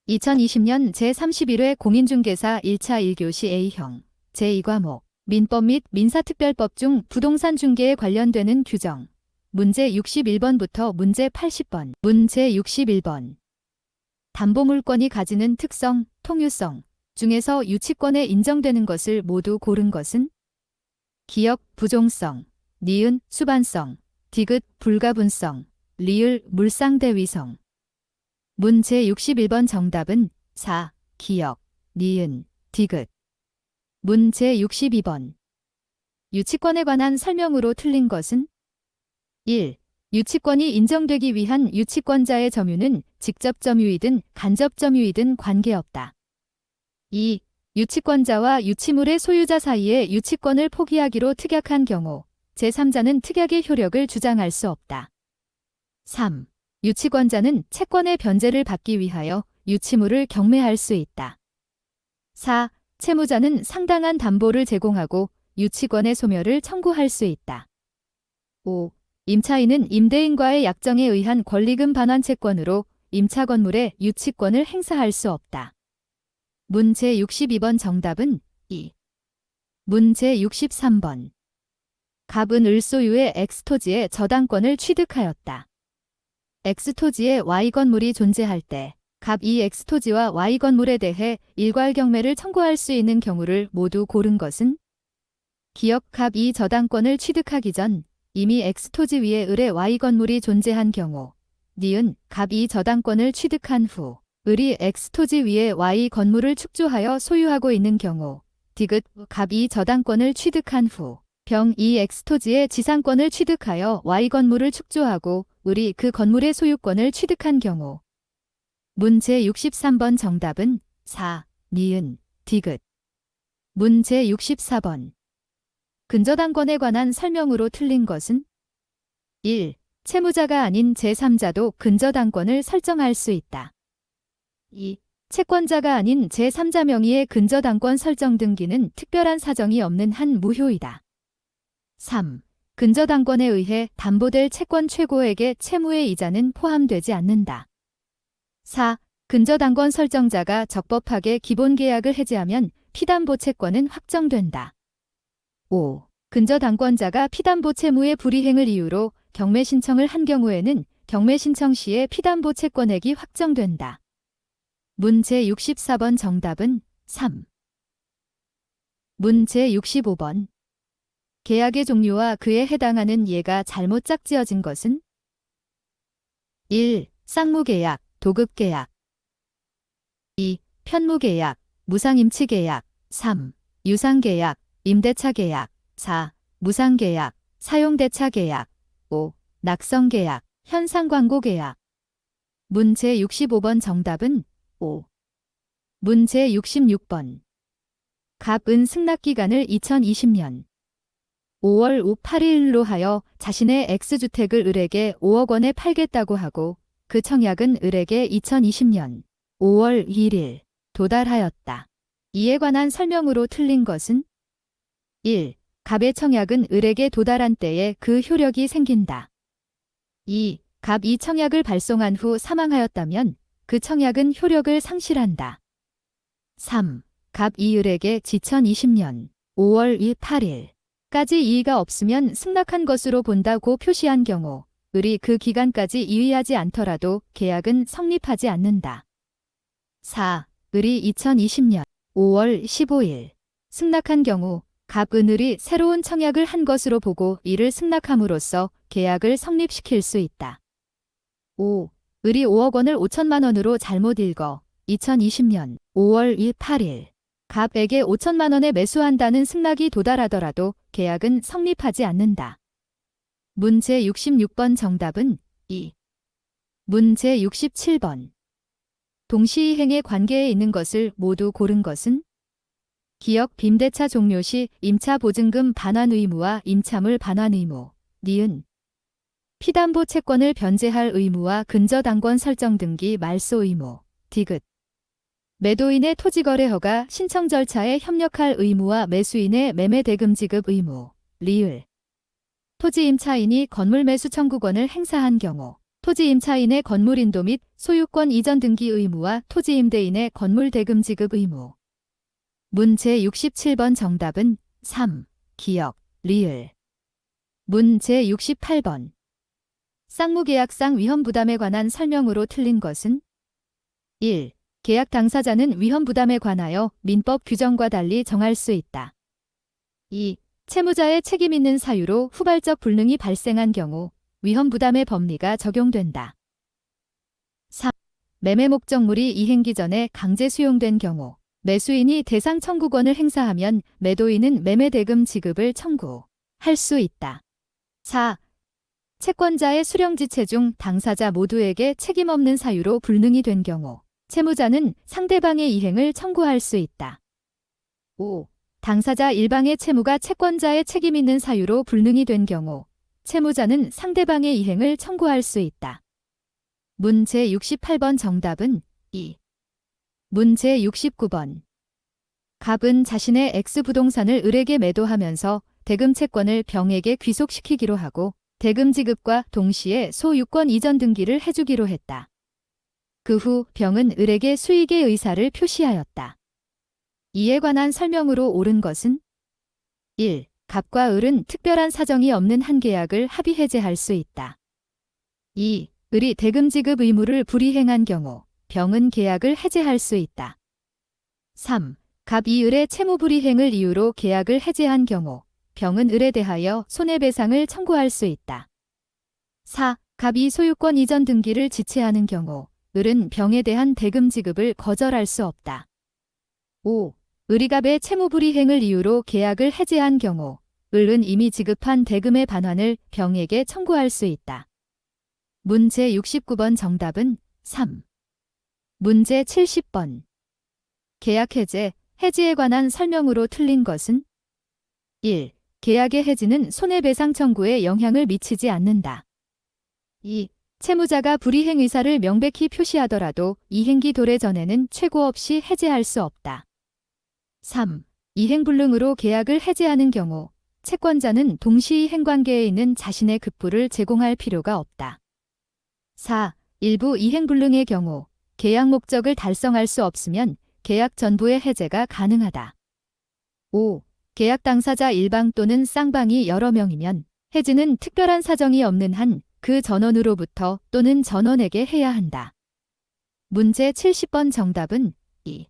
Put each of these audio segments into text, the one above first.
(2020년) 제31회 공인중개사 1차 1교시 A형 제2과목 민법 및 민사특별법 중 부동산 중개에 관련되는 규정 문제 61번부터 문제 80번 문제 61번 담보물건이 가지는 특성, 통유성 중에서 유치권에 인정되는 것을 모두 고른 것은 기역, 부종성, 니은, 수반성, 디귿, 불가분성, 리을, 물상대위성. 문제 61번 정답은 4. 기역, 니은, 디귿. 문제 62번 유치권에 관한 설명으로 틀린 것은 1. 유치권이 인정되기 위한 유치권자의 점유는 직접 점유이든 간접 점유이든 관계없다. 2. 유치권자와 유치물의 소유자 사이에 유치권을 포기하기로 특약한 경우 제3자는 특약의 효력을 주장할 수 없다. 3. 유치권자는 채권의 변제를 받기 위하여 유치물을 경매할 수 있다. 4. 채무자는 상당한 담보를 제공하고 유치권의 소멸을 청구할 수 있다. 5. 임차인은 임대인과의 약정에 의한 권리금 반환 채권으로 임차 건물의 유치권을 행사할 수 없다. 문제 62번 정답은 2. 문제 63번 갑은 을 소유의 X토지의 저당권을 취득하였다. X토지에 Y 건물이 존재할 때 갑 이 X토지와 Y 건물에 대해 일괄 경매를 청구할 수 있는 경우를 모두 고른 것은 기역 갑 이 저당권을 취득하기 전 이미 X토지 위에 을의 Y 건물이 존재한 경우 니은 갑 이 저당권을 취득한 후 을이 X토지 위에 Y 건물을 축조하여 소유하고 있는 경우 디귿 갑 이 저당권을 취득한 후 병 이 X토지의 지상권을 취득하여 Y 건물을 축조하고 을이 그 건물의 소유권을 취득한 경우. 문제 63번 정답은 4. 니은, 디귿. 문제 64번 근저당권에 관한 설명으로 틀린 것은 1. 채무자가 아닌 제3자도 근저당권을 설정할 수 있다. 2. 채권자가 아닌 제3자 명의의 근저당권 설정 등기는 특별한 사정이 없는 한 무효이다. 3. 근저당권에 의해 담보될 채권 최고액의 채무의 이자는 포함되지 않는다. 4. 근저당권 설정자가 적법하게 기본계약을 해지하면 피담보 채권은 확정된다. 5. 근저당권자가 피담보 채무의 불이행을 이유로 경매 신청을 한 경우에는 경매 신청 시에 피담보 채권액이 확정된다. 문제 64번 정답은 3. 문제 65번 계약의 종류와 그에 해당하는 예가 잘못 짝지어진 것은 1. 쌍무계약, 도급계약 2. 편무계약, 무상임치계약 3. 유상계약, 임대차계약 4. 무상계약, 사용대차계약 5. 낙성계약, 현상광고계약. 문제 65번 정답은 5. 문제 66번 갑은 승낙기간을 2020년 5월 8일로 하여 자신의 X주택을 을에게 5억 원에 팔겠다고 하고 그 청약은 을에게 2020년 5월 2일 도달하였다. 이에 관한 설명으로 틀린 것은 1. 갑의 청약은 을에게 도달한 때에 그 효력이 생긴다. 2. 갑 이 청약을 발송한 후 사망하였다면 그 청약은 효력을 상실한다. 3. 갑 이 을에게 2020년 5월 8일 까지 이의가 없으면 승낙한 것으로 본다고 표시한 경우 을이 그 기간까지 이의하지 않더라도 계약은 성립하지 않는다. 4. 을이 2020년 5월 15일 승낙한 경우 갑은 을이 새로운 청약을 한 것으로 보고 이를 승낙함으로써 계약을 성립시킬 수 있다. 5. 을이 5억 원을 5천만 원으로 잘못 읽어 2020년 5월 8일 갑에게 5천만 원에 매수한다는 승낙이 도달하더라도 계약은 성립하지 않는다. 문제 66번 정답은 2. 문제 67번 동시이행의 관계에 있는 것을 모두 고른 것은 기역 빈대차 종료 시 임차 보증금 반환 의무와 임차물 반환 의무, 니은 피담보 채권을 변제할 의무와 근저당권 설정 등기 말소 의무, 디귿 매도인의 토지거래 허가 신청 절차에 협력할 의무와 매수인의 매매 대금 지급 의무, 리을 토지 임차인이 건물 매수 청구권을 행사한 경우 토지 임차인의 건물 인도 및 소유권 이전 등기 의무와 토지 임대인의 건물 대금 지급 의무. 문 제67번 정답은 3. 기역, 리을. 문 제68번. 쌍무계약상 위험부담에 관한 설명으로 틀린 것은 1. 계약 당사자는 위험부담에 관하여 민법 규정과 달리 정할 수 있다. 2. 채무자의 책임 있는 사유로 후발적 불능이 발생한 경우 위험부담의 법리가 적용된다. 3. 매매 목적물이 이행기 전에 강제 수용된 경우 매수인이 대상 청구권을 행사하면 매도인은 매매 대금 지급을 청구할 수 있다. 4. 채권자의 수령지체 중 당사자 모두에게 책임 없는 사유로 불능이 된 경우 채무자는 상대방의 이행을 청구할 수 있다. 5. 당사자 일방의 채무가 채권자의 책임 있는 사유로 불능이 된 경우 채무자는 상대방의 이행을 청구할 수 있다. 문 제68번 정답은 2. 문 제69번. 갑은 자신의 X부동산을 을에게 매도하면서 대금 채권을 병에게 귀속시키기로 하고 대금 지급과 동시에 소유권 이전 등기를 해주기로 했다. 그 후 병은 을에게 수익의 의사를 표시하였다. 이에 관한 설명으로 옳은 것은 1. 갑과 을은 특별한 사정이 없는 한 계약을 합의 해제할 수 있다. 2. 을이 대금 지급 의무를 불이행한 경우 병은 계약을 해제할 수 있다. 3. 갑이 을의 채무 불이행을 이유로 계약을 해제한 경우 병은 을에 대하여 손해배상을 청구할 수 있다. 4. 갑이 소유권 이전 등기를 지체하는 경우 을은 병에 대한 대금 지급을 거절할 수 없다. 5. 을이 갑의 채무 불이행을 이유로 계약을 해제한 경우 을은 이미 지급한 대금의 반환을 병에게 청구할 수 있다. 문제 69번 정답은 3. 문제 70번. 계약 해제, 해지에 관한 설명으로 틀린 것은 1. 계약의 해지는 손해배상 청구에 영향을 미치지 않는다. 2. 채무자가 불이행 의사를 명백히 표시하더라도 이행기 도래 전에는 최고 없이 해제할 수 없다. 3. 이행불능으로 계약을 해제하는 경우 채권자는 동시이행 관계에 있는 자신의 급부를 제공할 필요가 없다. 4. 일부 이행불능의 경우 계약 목적을 달성할 수 없으면 계약 전부의 해제가 가능하다. 5. 계약 당사자 일방 또는 쌍방이 여러 명이면 해지는 특별한 사정이 없는 한 그 전원으로부터 또는 전원에게 해야 한다. 문제 70번 정답은 2.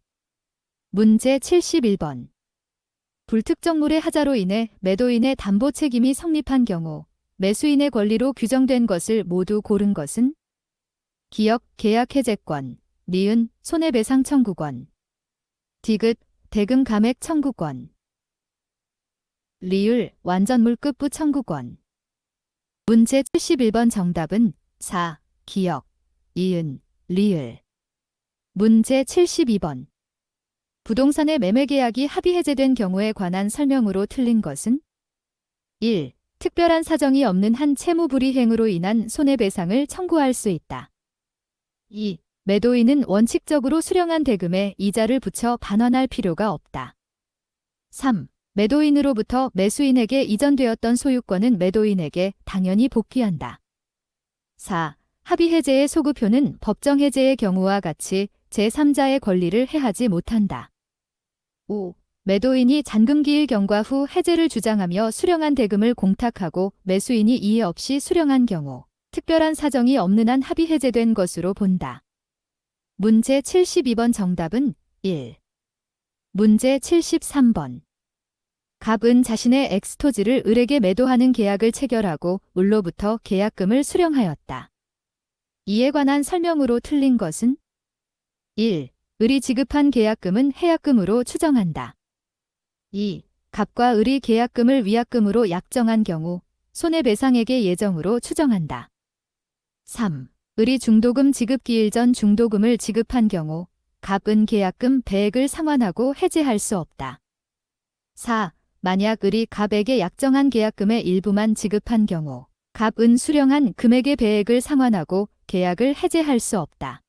문제 71번. 불특정물의 하자로 인해 매도인의 담보 책임이 성립한 경우 매수인의 권리로 규정된 것을 모두 고른 것은 기역, 계약 해제권, 니은, 손해배상 청구권, 디귿, 대금 감액 청구권, 리을, 완전물급부 청구권. 문제 71번 정답은 4. 기역, 이은, 리을. 문제 72번. 부동산의 매매계약이 합의 해제된 경우에 관한 설명으로 틀린 것은 1. 특별한 사정이 없는 한 채무 불이행으로 인한 손해배상을 청구할 수 있다. 2. 매도인은 원칙적으로 수령한 대금에 이자를 붙여 반환할 필요가 없다. 3. 매도인으로부터 매수인에게 이전되었던 소유권은 매도인에게 당연히 복귀한다. 4. 합의 해제의 소급효는 법정 해제의 경우와 같이 제3자의 권리를 해하지 못한다. 5. 매도인이 잔금기일 경과 후 해제를 주장하며 수령한 대금을 공탁하고 매수인이 이해 없이 수령한 경우 특별한 사정이 없는 한 합의 해제된 것으로 본다. 문제 72번 정답은 1. 문제 73번. 갑은 자신의 X토지를 을에게 매도하는 계약을 체결하고 을로부터 계약금을 수령하였다. 이에 관한 설명으로 틀린 것은 1. 을이 지급한 계약금은 해약금으로 추정한다. 2. 갑과 을이 계약금을 위약금으로 약정한 경우 손해배상액의 예정으로 추정한다. 3. 을이 중도금 지급기일 전 중도금을 지급한 경우 갑은 계약금 배액을 상환하고 해제할 수 없다. 4. 만약 을이 갑에게 약정한 계약금의 일부만 지급한 경우 갑은 수령한 금액의 배액을 상환하고 계약을 해제할 수 없다.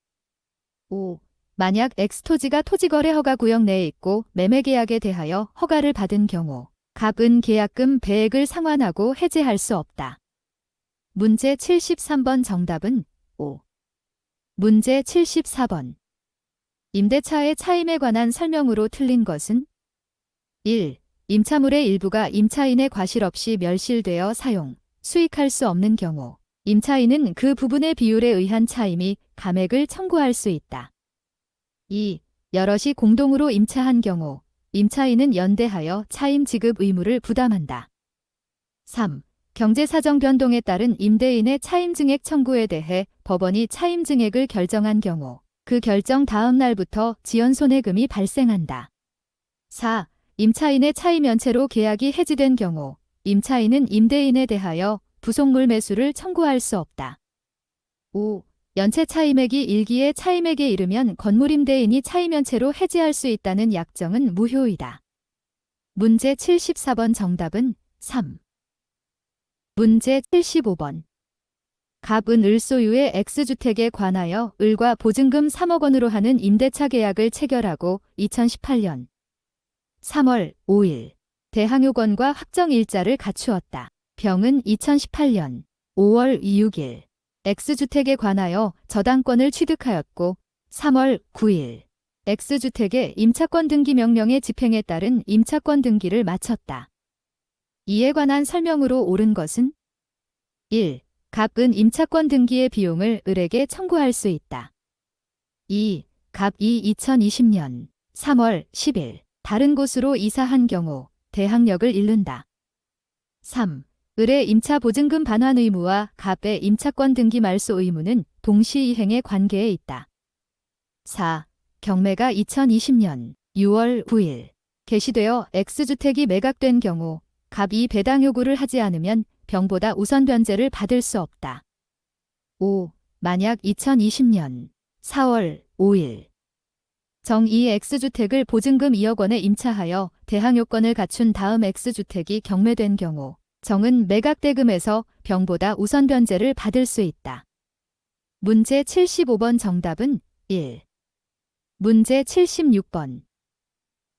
5. 만약 X토지가 토지거래 허가 구역 내에 있고 매매계약에 대하여 허가를 받은 경우 갑은 계약금 배액을 상환하고 해지할 수 없다. 문제 73번 정답은 5. 문제 74번. 임대차의 차임에 관한 설명으로 틀린 것은 1. 임차물의 일부가 임차인의 과실 없이 멸실되어 사용, 수익할 수 없는 경우 임차인은 그 부분의 비율에 의한 차임이 감액을 청구할 수 있다. 2. 여럿이 공동으로 임차한 경우 임차인은 연대하여 차임 지급 의무를 부담한다. 3. 경제사정 변동에 따른 임대인의 차임 증액 청구에 대해 법원이 차임 증액을 결정한 경우 그 결정 다음 날부터 지연손해금이 발생한다. 4. 임차인의 차임 연체로 계약이 해지된 경우 임차인은 임대인에 대하여 부속물 매수를 청구할 수 없다. 5. 연체 차임액이 일기의 차임액에 이르면 건물임대인이 차임 연체로 해지할 수 있다는 약정은 무효이다. 문제 74번 정답은 3. 문제 75번. 갑은 을 소유의 X주택에 관하여 을과 보증금 3억 원으로 하는 임대차 계약을 체결하고 2018년 3월 5일 대항요건과 확정 일자를 갖추었다. 병은 2018년 5월 6일 X주택에 관하여 저당권을 취득하였고 3월 9일 X주택의 임차권 등기 명령의 집행에 따른 임차권 등기를 마쳤다. 이에 관한 설명으로 옳은 것은 1. 갑은 임차권 등기의 비용을 을에게 청구할 수 있다. 2. 갑이 2020년 3월 10일 다른 곳으로 이사한 경우 대항력을 잃는다. 3. 을의 임차 보증금 반환 의무와 갑의 임차권 등기 말소 의무는 동시이행의 관계에 있다. 4. 경매가 2020년 6월 9일 개시되어 X주택이 매각된 경우 갑이 배당 요구를 하지 않으면 병보다 우선 변제를 받을 수 없다. 5. 만약 2020년 4월 5일 정2 X주택을 보증금 2억 원에 임차하여 대항요건을 갖춘 다음 X주택이 경매된 경우 정은 매각대금에서 병보다 우선 변제를 받을 수 있다. 문제 75번 정답은 1. 문제 76번.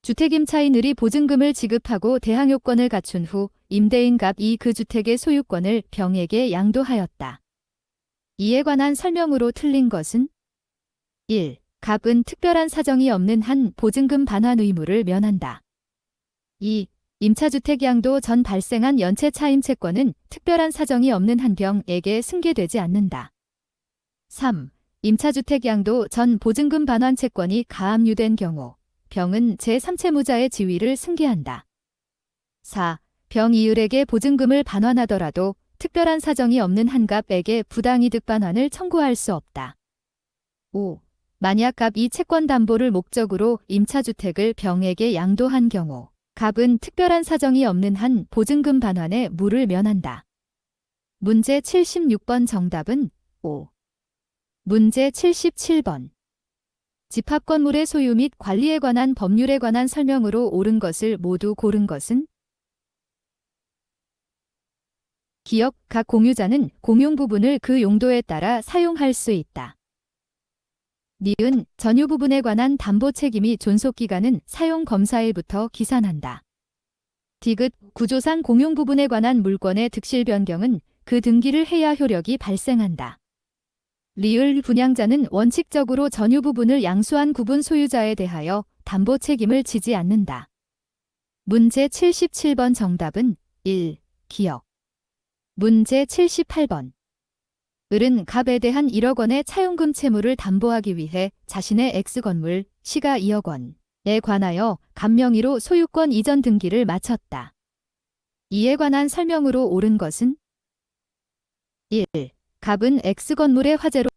주택임차인 을이 보증금을 지급하고 대항요건을 갖춘 후 임대인 갑이 그 주택의 소유권을 병에게 양도하였다. 이에 관한 설명으로 틀린 것은 1. 갑은 특별한 사정이 없는 한 보증금 반환 의무를 면한다. 2. 임차주택 양도 전 발생한 연체 차임 채권은 특별한 사정이 없는 한 병에게 승계되지 않는다. 3. 임차주택 양도 전 보증금 반환 채권이 가압류된 경우 병은 제3채무자의 지위를 승계한다. 4. 병이 을에게 보증금을 반환하더라도 특별한 사정이 없는 한 갑에게 부당이득 반환을 청구할 수 없다. 5. 만약 갑이 채권 담보를 목적으로 임차주택을 병에게 양도한 경우 갑은 특별한 사정이 없는 한 보증금 반환에 무를 면한다. 문제 76번 정답은 5. 문제 77번. 집합건물의 소유 및 관리에 관한 법률에 관한 설명으로 옳은 것을 모두 고른 것은 기억, 각 공유자는 공용 부분을 그 용도에 따라 사용할 수 있다. 니은, 전유 부분에 관한 담보 책임이 존속기간은 사용 검사일부터 기산한다. 디귿, 구조상 공용 부분에 관한 물권의 득실 변경은 그 등기를 해야 효력이 발생한다. 리을, 분양자는 원칙적으로 전유 부분을 양수한 구분 소유자에 대하여 담보 책임을 지지 않는다. 문제 77번 정답은 1. 기억. 문제 78번. 을은 갑에 대한 1억 원의 차용금 채무를 담보하기 위해 자신의 X건물 시가 2억 원에 관하여 갑 명의로 소유권 이전 등기를 마쳤다. 이에 관한 설명으로 옳은 것은 1. 갑은 X건물의 화재로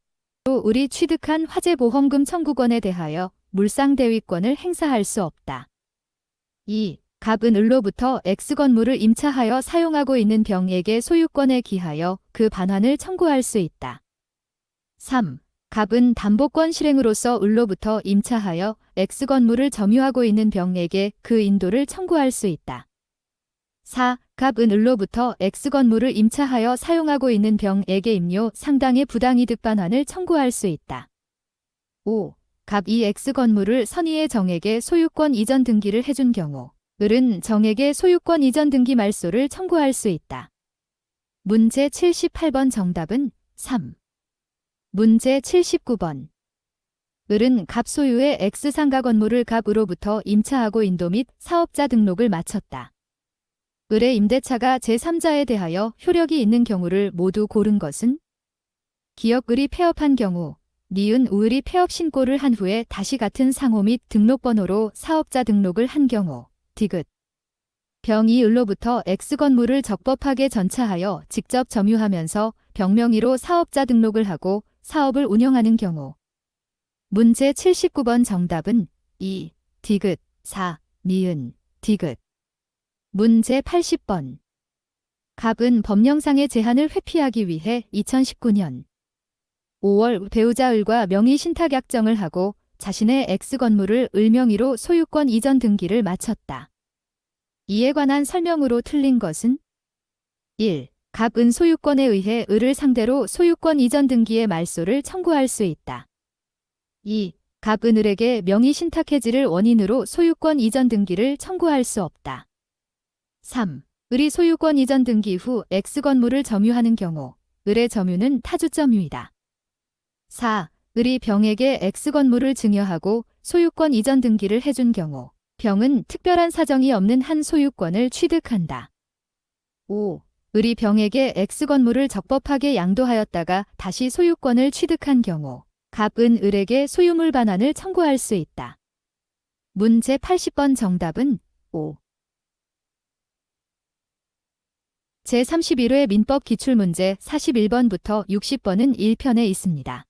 을이 취득한 화재보험금 청구권에 대하여 물상대위권을 행사할 수 없다. 2. 갑은 을로부터 X건물을 임차하여 사용하고 있는 병에게 소유권에 기하여 그 반환을 청구할 수 있다. 3. 갑은 담보권 실행으로서 을로부터 임차하여 X건물을 점유하고 있는 병에게 그 인도를 청구할 수 있다. 4. 갑은 을로부터 X건물을 임차하여 사용하고 있는 병에게 임료 상당의 부당이득 반환을 청구할 수 있다. 5. 갑이 X건물을 선의의 정에게 소유권 이전 등기를 해준 경우 을은 정에게 소유권 이전 등기 말소를 청구할 수 있다. 문제 78번 정답은 3. 문제 79번. 을은 갑 소유의 X상가 건물을 갑으로부터 임차하고 인도 및 사업자 등록을 마쳤다. 을의 임대차가 제3자에 대하여 효력이 있는 경우를 모두 고른 것은 기역 을이 폐업한 경우, 니은 우을이 폐업 신고를 한 후에 다시 같은 상호 및 등록번호로 사업자 등록을 한 경우, 디귿. 병이 을로부터 X건물을 적법하게 전차하여 직접 점유하면서 병명의로 사업자 등록을 하고 사업을 운영하는 경우. 문제 79번 정답은 2, 디귿, 4, 니은, 디귿. 문제 80번. 갑은 법령상의 제한을 회피하기 위해 2019년 5월 배우자 을과 명의 신탁약정을 하고 자신의 X건물을 을 명의로 소유권 이전 등기를 마쳤다. 이에 관한 설명으로 틀린 것은 1. 갑은 소유권에 의해 을을 상대로 소유권 이전 등기의 말소를 청구할 수 있다. 2. 갑은 을에게 명의 신탁 해지를 원인으로 소유권 이전 등기를 청구할 수 없다. 3. 을이 소유권 이전 등기 후 X건물을 점유하는 경우 을의 점유는 타주 점유이다. 4. 을이 병에게 X건물을 증여하고 소유권 이전 등기를 해준 경우 병은 특별한 사정이 없는 한 소유권을 취득한다. 5. 을이 병에게 X건물을 적법하게 양도하였다가 다시 소유권을 취득한 경우 갑은 을에게 소유물 반환을 청구할 수 있다. 문제 80번 정답은 5. 제31회 민법 기출문제 41번부터 60번은 1편에 있습니다.